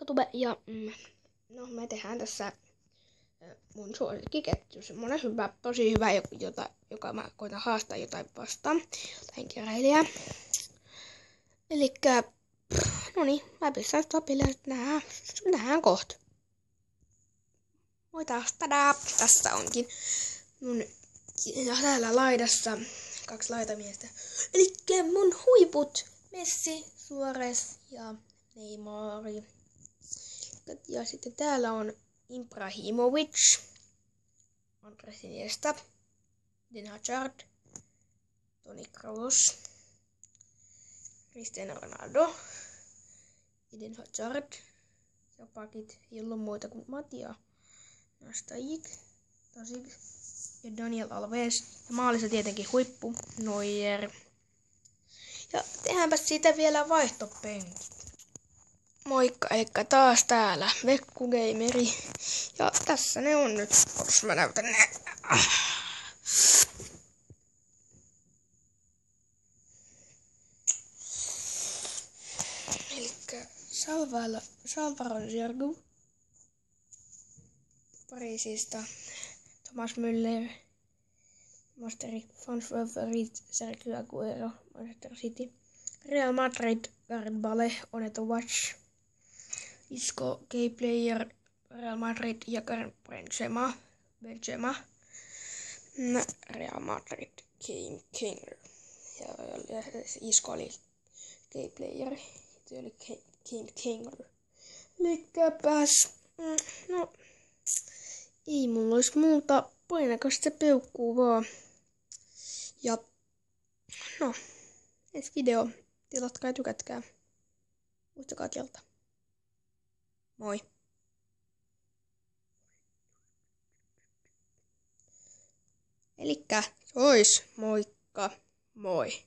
Tube ja no me tehdään tässä mun suosikkiketju. Semmonen hyvä, tosi hyvä, joka mä koitan haastaa jotain vastaan. Jotain keräilijää. Elikkä, no niin, mä pistän stopille, että nähdään kohta. Moi taas, tadaa! Tässä onkin mun ja täällä laidassa 2 laitamiestä. Elikkä mun huiput, Messi, Suarez ja Neymar. Ja sitten täällä on Ibrahimovic, Andres Iniesta, Eden Hazard, Toni Kroos, Cristiano Ronaldo, Eden Hazard ja pakit, jolla on muita kuin Matia, Nastajik, Tasik ja Daniel Alves. Ja maalissa tietenkin huippu, Neuer. Ja tehdäänpä siitä vielä vaihtopenkit. Moikka, elikkä taas täällä Vekku Gameri. Ja tässä ne on nyt, jos mä näytän ne. Elikkä Salvador Giroud Pariisista, Thomas Müller, Masteri Van Favorit, Sergio Aguero, Manchester City, Real Madrid, Gareth Bale, On the Watch, Isco, Key Player, Real Madrid ja Karim Benzema, Real Madrid, King. Ja Isco oli Key Player, se oli King. Elikkäpäs, no, ei mulla olisi muuta, painakaa se peukkuu vaan. Ja, no, ensi video, tilatkaa ja tykätkää. Muistakaa kelta. Moi. Elikkä, moikka, moi.